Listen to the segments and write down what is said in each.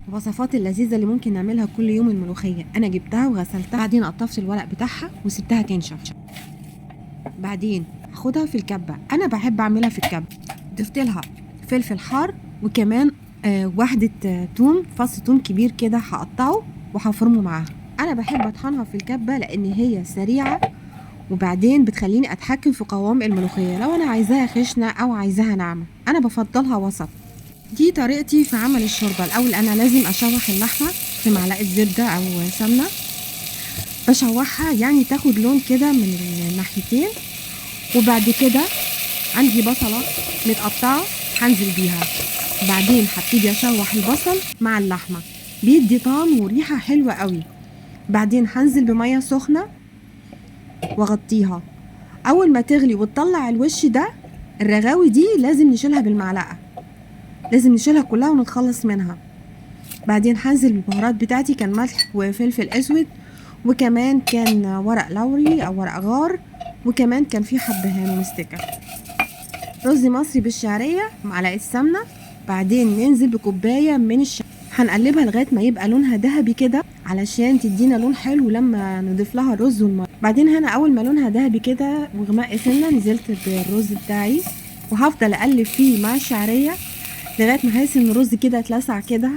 الوصفات اللذيذة اللي ممكن نعملها كل يوم الملوخية. أنا جبتها وغسلتها، بعدين قطفت الورق بتاعها وسبتها تنشف. بعدين هاخدها في الكبة، أنا بحب أعملها في الكبة. ضفت لها فلفل حار وكمان واحدة توم، فص توم كبير كده هقطعه وهفرمه معاها. أنا بحب أطحنها في الكبة لأن هي سريعة، وبعدين بتخليني أتحكم في قوام الملوخية لو أنا عايزاها خشنة أو عايزاها ناعمة. أنا بفضلها وسط. دي طريقتي في عمل الشوربة. الأول أنا لازم أشوح اللحمة في معلقة زبدة أو سمنة، بشوحها يعني تاخد لون كده من الناحيتين. وبعد كده عندي بصلة متقطعة هنزل بيها، بعدين هبتدي أشوح البصل مع اللحمة، بيدي طعم وريحة حلوة قوي. بعدين هنزل بمية سخنة واغطيها. أول ما تغلي وتطلع الوش ده، الرغاوي دي لازم نشيلها بالمعلقة، لازم نشيلها كلها ونتخلص منها. بعدين هنزل بالبهارات بتاعتي، كان ملح وفلفل اسود، وكمان كان ورق لوري او ورق غار، وكمان كان في حبهان ومستكه. رز مصري بالشعريه، معلقه سمنه، بعدين ننزل بكوبايه من هنقلبها لغايه ما يبقى لونها ذهبي كده علشان تدينا لون حلو لما نضيف لها الرز والميه. بعدين هنا اول ما لونها ذهبي كده وغمق سنه، نزلت بالرز بتاعي وهفضل اقلب فيه مع الشعريه لغايه ما احس ان الرز كده اتلسع كده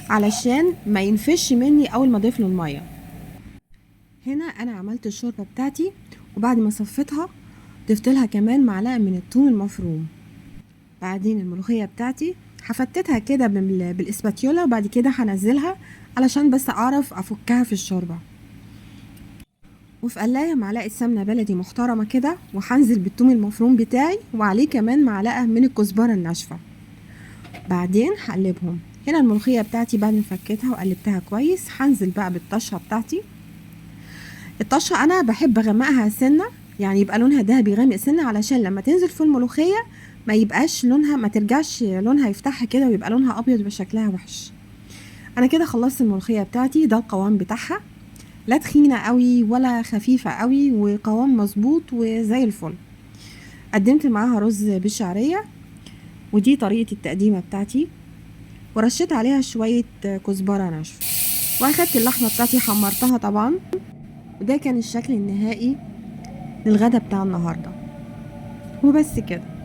علشان ما ينفش مني اول ما اضيف له الميه. هنا انا عملت الشوربه بتاعتي، وبعد ما صفيتها ضفت لها كمان معلقه من الثوم المفروم. بعدين الملوخيه بتاعتي هفتتها كده بالاسباتيولا، وبعد كده هنزلها علشان بس اعرف افكها في الشوربه. وفي قلايه معلقه سمنه بلدي محترمه كده، وهنزل بالثوم المفروم بتاعي وعليه كمان معلقه من الكزبره الناشفه. بعدين هقلبهم. هنا الملوخيه بتاعتي بعد ما فكيتها وقلبتها كويس، هنزل بقى بالطشه بتاعتي. الطشه انا بحب اغمقها سنه، يعني يبقى لونها دهبي غامق سنه، علشان لما تنزل في الملوخيه ما يبقاش لونها، ما ترجعش لونها يفتحها كده ويبقى لونها ابيض ويبقى شكلها وحش. انا كده خلصت الملوخيه بتاعتي. ده القوام بتاعها، لا تخينه قوي ولا خفيفه قوي، وقوام مظبوط وزي الفل. قدمت معاها رز بالشعريه، ودي طريقه التقديمه بتاعتي، ورشيت عليها شويه كزبره ناشفه، واخدت اللحمه بتاعتي حمرتها طبعا. وده كان الشكل النهائي للغدا بتاع النهارده، وبس كده.